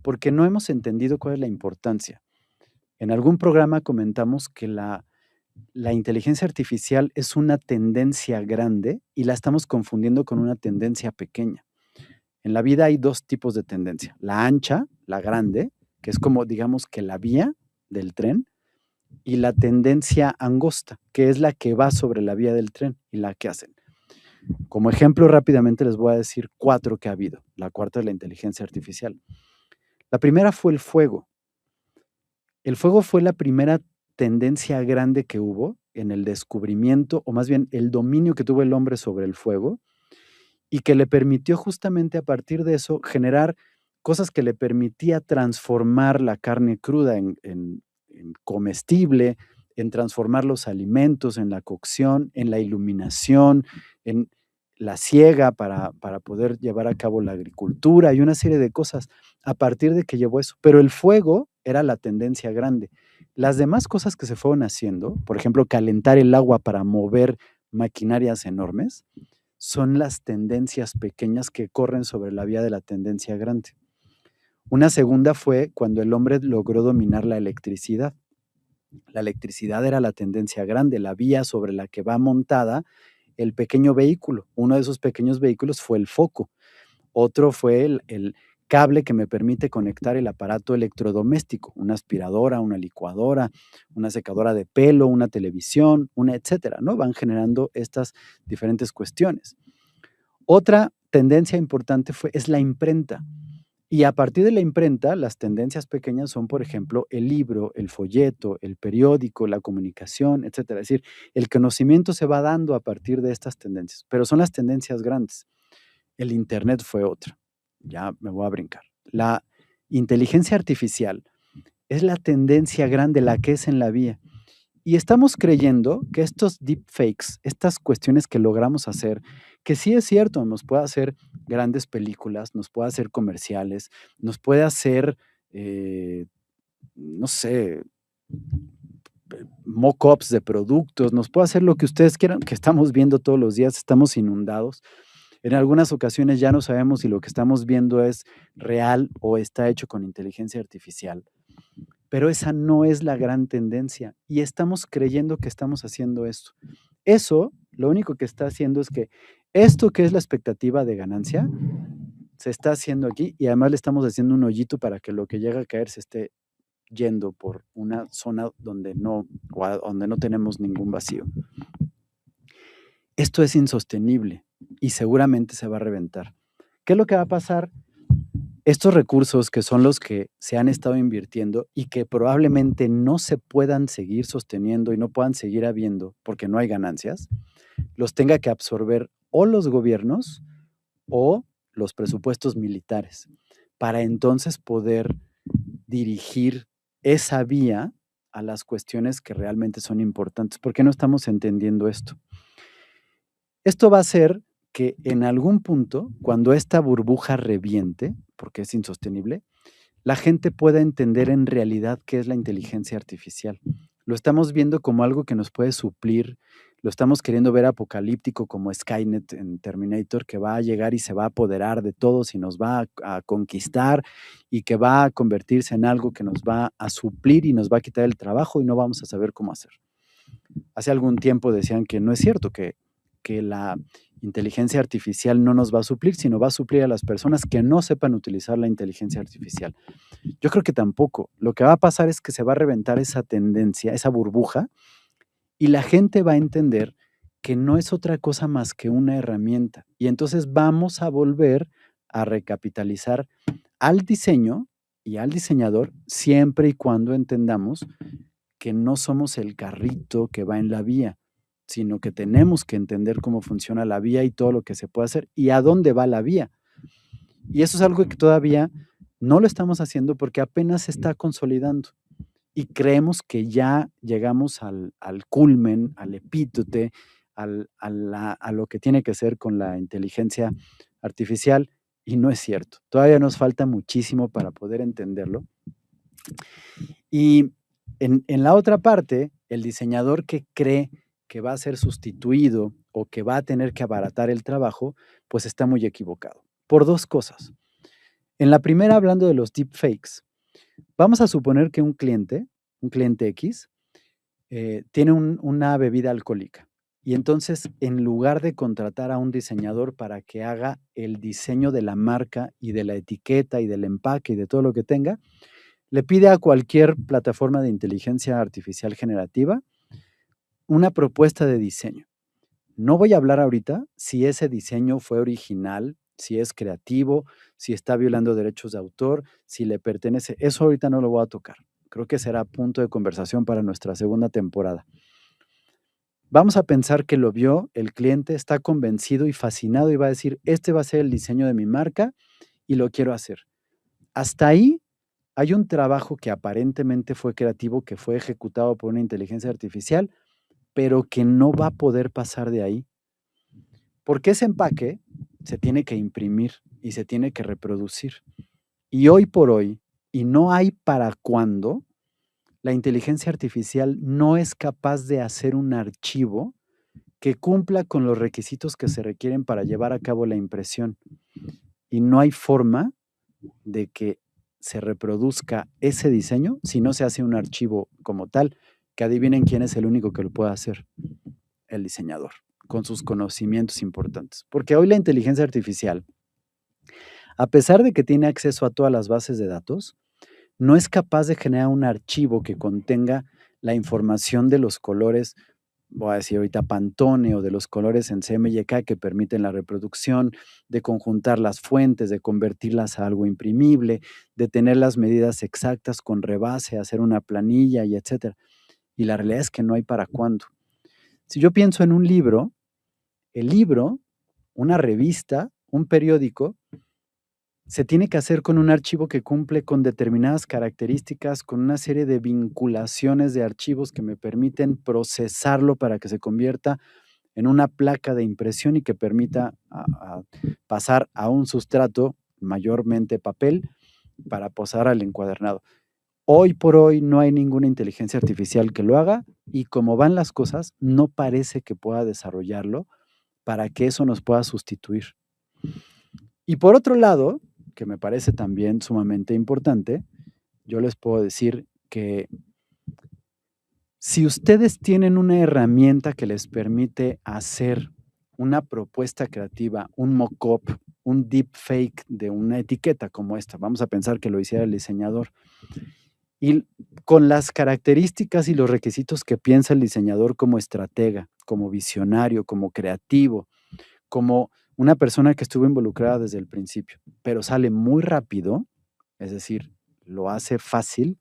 Speaker 2: Porque no hemos entendido cuál es la importancia. En algún programa comentamos que la inteligencia artificial es una tendencia grande y la estamos confundiendo con una tendencia pequeña. En la vida hay 2 tipos de tendencia. La ancha, la grande, que es como digamos que la vía del tren, y la tendencia angosta, que es la que va sobre la vía del tren y la que hacen. Como ejemplo, rápidamente les voy a decir 4 que ha habido. La cuarta es la inteligencia artificial. La primera fue el fuego. El fuego fue la primera tendencia grande que hubo en el descubrimiento, o más bien el dominio que tuvo el hombre sobre el fuego, y que le permitió justamente a partir de eso generar cosas que le permitía transformar la carne cruda en comestible, en transformar los alimentos, en la cocción, en la iluminación, en la siega para poder llevar a cabo la agricultura y una serie de cosas a partir de que llevó eso. Pero el fuego era la tendencia grande. Las demás cosas que se fueron haciendo, por ejemplo, calentar el agua para mover maquinarias enormes, son las tendencias pequeñas que corren sobre la vía de la tendencia grande. Una segunda fue cuando el hombre logró dominar la electricidad. La electricidad era la tendencia grande, la vía sobre la que va montada el pequeño vehículo. Uno de esos pequeños vehículos fue el foco. Otro fue el cable que me permite conectar el aparato electrodoméstico, una aspiradora, una licuadora, una secadora de pelo, una televisión, una etcétera, ¿no? Van generando estas diferentes cuestiones. Otra tendencia importante es la imprenta. Y a partir de la imprenta, las tendencias pequeñas son, por ejemplo, el libro, el folleto, el periódico, la comunicación, etcétera. Es decir, el conocimiento se va dando a partir de estas tendencias, pero son las tendencias grandes. El Internet fue otra. Ya me voy a brincar. La inteligencia artificial es la tendencia grande, la que es en la vía. Y estamos creyendo que estos deepfakes, estas cuestiones que logramos hacer, que sí es cierto, nos puede hacer grandes películas, nos puede hacer comerciales, nos puede hacer, no sé, mock-ups de productos, nos puede hacer lo que ustedes quieran, que estamos viendo todos los días, estamos inundados. En algunas ocasiones ya no sabemos si lo que estamos viendo es real o está hecho con inteligencia artificial. Pero esa no es la gran tendencia y estamos creyendo que estamos haciendo esto. Eso lo único que está haciendo es que esto que es la expectativa de ganancia se está haciendo aquí y además le estamos haciendo un hoyito para que lo que llega a caer se esté yendo por una zona donde donde no tenemos ningún vacío. Esto es insostenible y seguramente se va a reventar. ¿Qué es lo que va a pasar? Estos recursos que son los que se han estado invirtiendo y que probablemente no se puedan seguir sosteniendo y no puedan seguir habiendo porque no hay ganancias, los tenga que absorber o los gobiernos o los presupuestos militares para entonces poder dirigir esa vía a las cuestiones que realmente son importantes. ¿Por qué no estamos entendiendo esto? Esto va a hacer que en algún punto, cuando esta burbuja reviente, porque es insostenible, la gente pueda entender en realidad qué es la inteligencia artificial. Lo estamos viendo como algo que nos puede suplir, lo estamos queriendo ver apocalíptico como Skynet en Terminator, que va a llegar y se va a apoderar de todos y nos va a conquistar y que va a convertirse en algo que nos va a suplir y nos va a quitar el trabajo y no vamos a saber cómo hacer. Hace algún tiempo decían que no es cierto, que la inteligencia artificial no nos va a suplir, sino va a suplir a las personas que no sepan utilizar la inteligencia artificial. Yo creo que tampoco. Lo que va a pasar es que se va a reventar esa tendencia, esa burbuja, y la gente va a entender que no es otra cosa más que una herramienta. Y entonces vamos a volver a recapitalizar al diseño y al diseñador siempre y cuando entendamos que no somos el carrito que va en la vía, sino que tenemos que entender cómo funciona la vía y todo lo que se puede hacer y a dónde va la vía. Y eso es algo que todavía no lo estamos haciendo porque apenas se está consolidando y creemos que ya llegamos al culmen, al epítote, a lo que tiene que ser con la inteligencia artificial y no es cierto. Todavía nos falta muchísimo para poder entenderlo. Y en la otra parte, el diseñador que cree que va a ser sustituido o que va a tener que abaratar el trabajo, pues está muy equivocado. Por dos cosas. En la primera, hablando de los deepfakes, vamos a suponer que un cliente X, tiene una bebida alcohólica. Y entonces, en lugar de contratar a un diseñador para que haga el diseño de la marca y de la etiqueta y del empaque y de todo lo que tenga, le pide a cualquier plataforma de inteligencia artificial generativa una propuesta de diseño. No voy a hablar ahorita si ese diseño fue original, si es creativo, si está violando derechos de autor, si le pertenece. Eso ahorita no lo voy a tocar. Creo que será punto de conversación para nuestra segunda temporada. Vamos a pensar que lo vio el cliente, está convencido y fascinado y va a decir, este va a ser el diseño de mi marca y lo quiero hacer. Hasta ahí hay un trabajo que aparentemente fue creativo, que fue ejecutado por una inteligencia artificial, pero que no va a poder pasar de ahí. Porque ese empaque se tiene que imprimir y se tiene que reproducir. Y hoy por hoy, y no hay para cuándo, la inteligencia artificial no es capaz de hacer un archivo que cumpla con los requisitos que se requieren para llevar a cabo la impresión. Y no hay forma de que se reproduzca ese diseño si no se hace un archivo como tal, que adivinen quién es el único que lo puede hacer: el diseñador, con sus conocimientos importantes. Porque hoy la inteligencia artificial, a pesar de que tiene acceso a todas las bases de datos, no es capaz de generar un archivo que contenga la información de los colores, voy a decir ahorita Pantone, o de los colores en CMYK que permiten la reproducción, de conjuntar las fuentes, de convertirlas a algo imprimible, de tener las medidas exactas con rebase, hacer una planilla y etcétera. Y la realidad es que no hay para cuándo. Si yo pienso en un libro, el libro, una revista, un periódico, se tiene que hacer con un archivo que cumple con determinadas características, con una serie de vinculaciones de archivos que me permiten procesarlo para que se convierta en una placa de impresión y que permita pasar a un sustrato, mayormente papel, para pasar al encuadernado. Hoy por hoy no hay ninguna inteligencia artificial que lo haga, y como van las cosas, no parece que pueda desarrollarlo para que eso nos pueda sustituir. Y por otro lado, que me parece también sumamente importante, yo les puedo decir que si ustedes tienen una herramienta que les permite hacer una propuesta creativa, un mock-up, un deepfake de una etiqueta como esta, vamos a pensar que lo hiciera el diseñador, y con las características y los requisitos que piensa el diseñador como estratega, como visionario, como creativo, como una persona que estuvo involucrada desde el principio, pero sale muy rápido, es decir, lo hace fácil,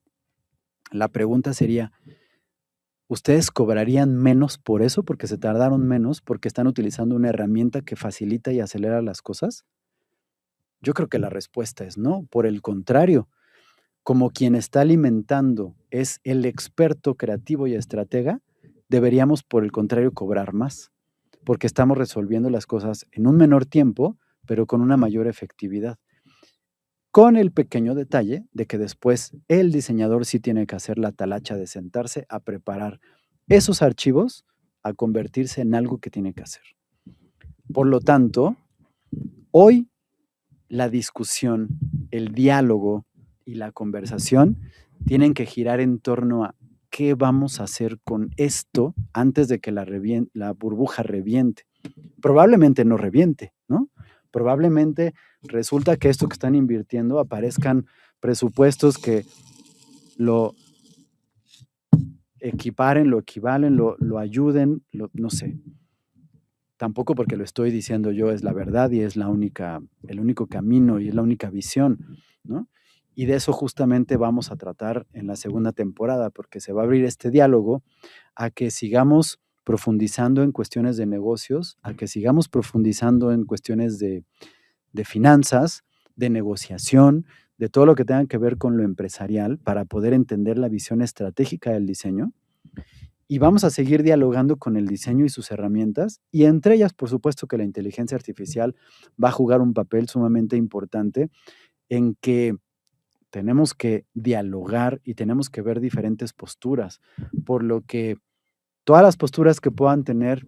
Speaker 2: la pregunta sería: ¿ustedes cobrarían menos por eso, porque se tardaron menos, porque están utilizando una herramienta que facilita y acelera las cosas? Yo creo que la respuesta es no. Por el contrario, como quien está alimentando es el experto creativo y estratega, deberíamos, por el contrario, cobrar más, porque estamos resolviendo las cosas en un menor tiempo, pero con una mayor efectividad. Con el pequeño detalle de que después el diseñador sí tiene que hacer la talacha de sentarse a preparar esos archivos a convertirse en algo que tiene que hacer. Por lo tanto, hoy la discusión, el diálogo y la conversación tienen que girar en torno a qué vamos a hacer con esto antes de que la burbuja reviente. Probablemente no reviente, ¿no? Probablemente resulta que esto que están invirtiendo aparezcan presupuestos que lo equiparen, lo equivalen, lo ayuden, no sé. Tampoco porque lo estoy diciendo yo es la verdad y es el único camino y es la única visión, ¿no? Y de eso justamente vamos a tratar en la segunda temporada, porque se va a abrir este diálogo a que sigamos profundizando en cuestiones de negocios, a que sigamos profundizando en cuestiones de finanzas, de negociación, de todo lo que tenga que ver con lo empresarial, para poder entender la visión estratégica del diseño. Y vamos a seguir dialogando con el diseño y sus herramientas, y entre ellas, por supuesto, que la inteligencia artificial va a jugar un papel sumamente importante en que tenemos que dialogar y tenemos que ver diferentes posturas, por lo que todas las posturas que puedan tener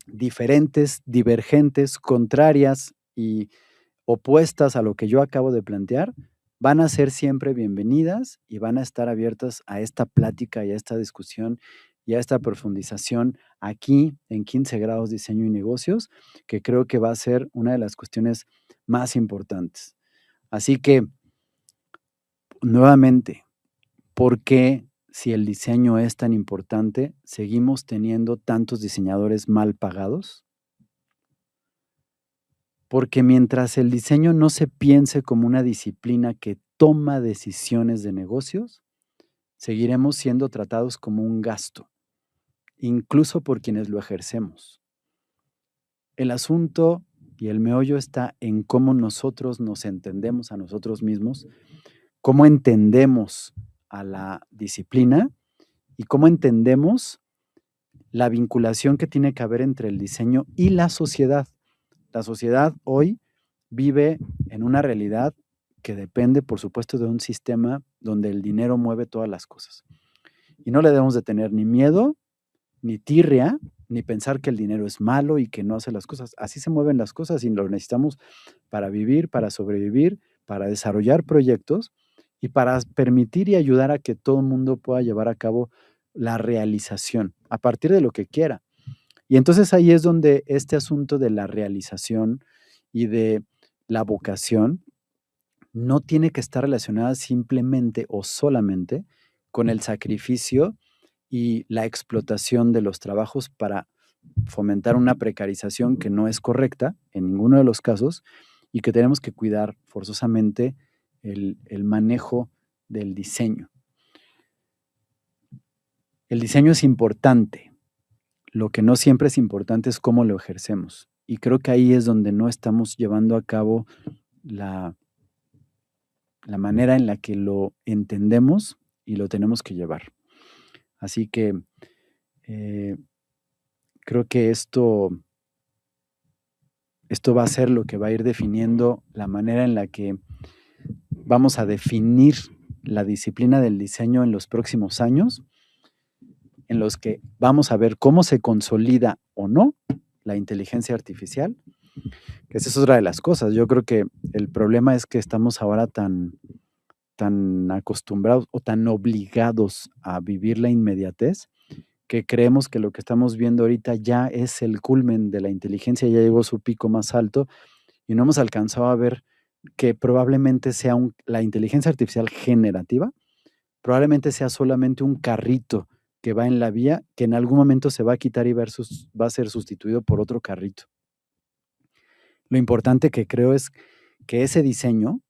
Speaker 2: diferentes, divergentes, contrarias y opuestas a lo que yo acabo de plantear, van a ser siempre bienvenidas y van a estar abiertas a esta plática y a esta discusión y a esta profundización aquí en 15 grados diseño y negocios, que creo que va a ser una de las cuestiones más importantes. Así que, nuevamente, ¿por qué, si el diseño es tan importante, seguimos teniendo tantos diseñadores mal pagados? Porque mientras el diseño no se piense como una disciplina que toma decisiones de negocios, seguiremos siendo tratados como un gasto, incluso por quienes lo ejercemos. El asunto y el meollo está en cómo nosotros nos entendemos a nosotros mismos, cómo entendemos a la disciplina y cómo entendemos la vinculación que tiene que haber entre el diseño y la sociedad. La sociedad hoy vive en una realidad que depende, por supuesto, de un sistema donde el dinero mueve todas las cosas. Y no le debemos de tener ni miedo, ni tirria, ni pensar que el dinero es malo y que no hace las cosas. Así se mueven las cosas y lo necesitamos para vivir, para sobrevivir, para desarrollar proyectos y para permitir y ayudar a que todo el mundo pueda llevar a cabo la realización a partir de lo que quiera. Y entonces ahí es donde este asunto de la realización y de la vocación no tiene que estar relacionada simplemente o solamente con el sacrificio y la explotación de los trabajos para fomentar una precarización que no es correcta en ninguno de los casos y que tenemos que cuidar forzosamente el manejo del diseño. El diseño es importante. Lo que no siempre es importante es cómo lo ejercemos. Y creo que ahí es donde no estamos llevando a cabo la manera en la que lo entendemos y lo tenemos que llevar. Así que creo que esto va a ser lo que va a ir definiendo la manera en la que vamos a definir la disciplina del diseño en los próximos años, en los que vamos a ver cómo se consolida o no la inteligencia artificial, que esa es otra de las cosas. Yo creo que el problema es que estamos ahora tan acostumbrados o tan obligados a vivir la inmediatez que creemos que lo que estamos viendo ahorita ya es el culmen de la inteligencia, ya llegó su pico más alto y no hemos alcanzado a ver que probablemente sea la inteligencia artificial generativa, probablemente sea solamente un carrito que va en la vía, que en algún momento se va a quitar y va a ser sustituido por otro carrito. Lo importante que creo es que ese diseño,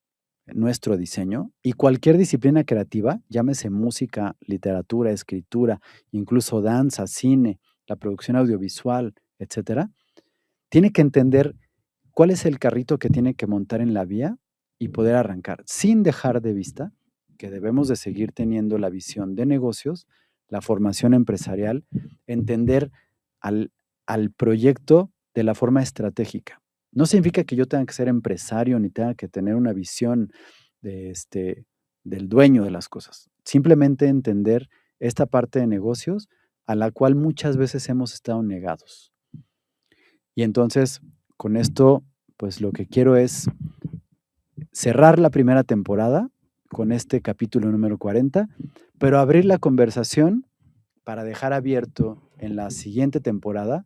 Speaker 2: nuestro diseño, y cualquier disciplina creativa, llámese música, literatura, escritura, incluso danza, cine, la producción audiovisual, etcétera, tiene que entender cuál es el carrito que tiene que montar en la vía y poder arrancar, sin dejar de vista que debemos de seguir teniendo la visión de negocios, la formación empresarial, entender al proyecto de la forma estratégica. No significa que yo tenga que ser empresario ni tenga que tener una visión del dueño de las cosas. Simplemente entender esta parte de negocios a la cual muchas veces hemos estado negados. Y entonces, con esto, pues lo que quiero es cerrar la primera temporada con este capítulo número 40, pero abrir la conversación para dejar abierto en la siguiente temporada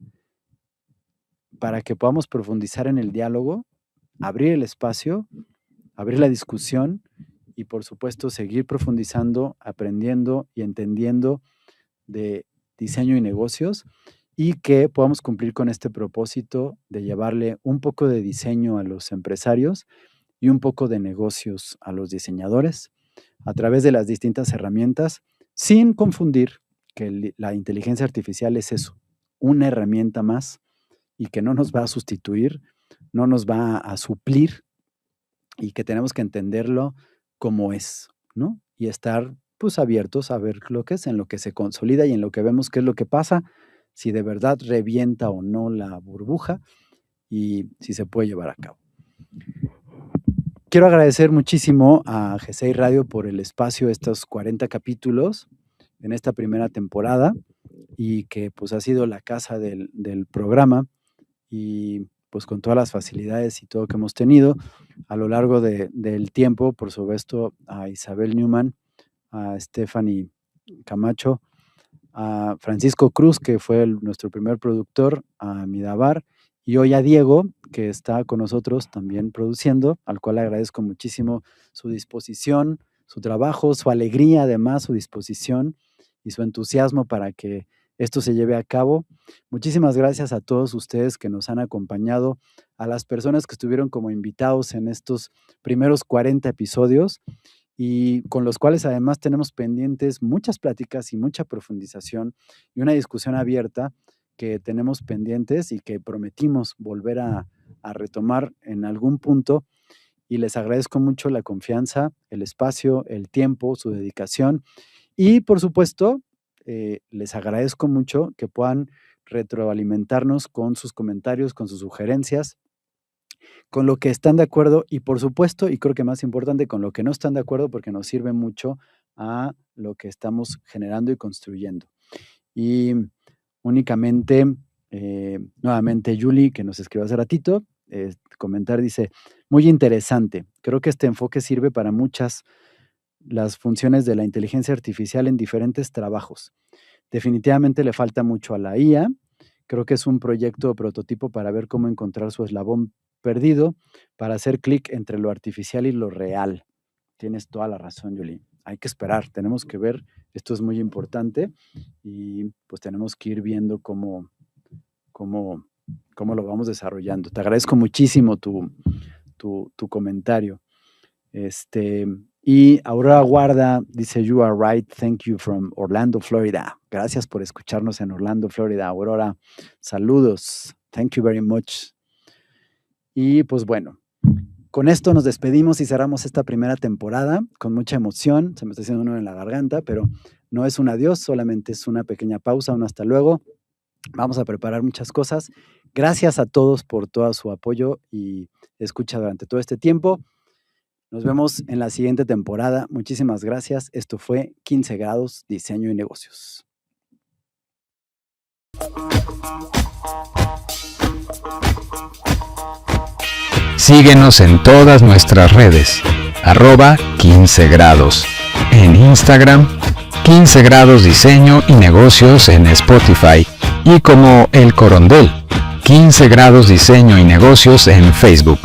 Speaker 2: para que podamos profundizar en el diálogo, abrir el espacio, abrir la discusión y por supuesto seguir profundizando, aprendiendo y entendiendo de diseño y negocios y que podamos cumplir con este propósito de llevarle un poco de diseño a los empresarios y un poco de negocios a los diseñadores a través de las distintas herramientas, sin confundir que la inteligencia artificial es eso, una herramienta más y que no nos va a sustituir, no nos va a suplir y que tenemos que entenderlo como es, ¿no? Y estar pues abiertos a ver lo que es, en lo que se consolida y en lo que vemos qué es lo que pasa, si de verdad revienta o no la burbuja y si se puede llevar a cabo. Quiero agradecer muchísimo a GCI Radio por el espacio, estos 40 capítulos en esta primera temporada y que pues ha sido la casa del programa y pues con todas las facilidades y todo que hemos tenido a lo largo del tiempo, por supuesto a Isabel Newman, a Stephanie Camacho, a Francisco Cruz, que fue nuestro primer productor, a Midabar, y hoy a Diego, que está con nosotros también produciendo, al cual le agradezco muchísimo su disposición, su trabajo, su alegría, además, su disposición y su entusiasmo para que esto se lleve a cabo. Muchísimas gracias a todos ustedes que nos han acompañado, a las personas que estuvieron como invitados en estos primeros 40 episodios y con los cuales además tenemos pendientes muchas pláticas y mucha profundización y una discusión abierta que tenemos pendientes y que prometimos volver a retomar en algún punto. Y les agradezco mucho la confianza, el espacio, el tiempo, su dedicación. Y por supuesto, les agradezco mucho que puedan retroalimentarnos con sus comentarios, con sus sugerencias, con lo que están de acuerdo y por supuesto, y creo que más importante, con lo que no están de acuerdo porque nos sirve mucho a lo que estamos generando y construyendo. Y únicamente Nuevamente Julie, que nos escribió hace ratito, comentar, dice, muy interesante. Creo que este enfoque sirve para muchas las funciones de la inteligencia artificial en diferentes trabajos. Definitivamente le falta mucho a la IA. Creo que es un proyecto prototipo para ver cómo encontrar su eslabón perdido para hacer clic entre lo artificial y lo real. Tienes toda la razón, Julie. Hay que esperar, tenemos que ver, esto es muy importante y pues tenemos que ir viendo cómo lo vamos desarrollando. Te agradezco muchísimo tu comentario. Y Aurora Guarda dice, you are right, thank you from Orlando, Florida. Gracias por escucharnos en Orlando, Florida. Aurora, saludos. Thank you very much. Y pues bueno, con esto nos despedimos y cerramos esta primera temporada con mucha emoción. Se me está haciendo uno en la garganta, pero no es un adiós, solamente es una pequeña pausa, un hasta luego. Vamos a preparar muchas cosas. Gracias a todos por todo su apoyo y escucha durante todo este tiempo. Nos vemos en la siguiente temporada. Muchísimas gracias. Esto fue 15 grados, diseño y negocios.
Speaker 1: Síguenos en todas nuestras redes, @15 grados, en Instagram, 15 grados diseño y negocios en Spotify y como El Corondel, 15 grados diseño y negocios en Facebook.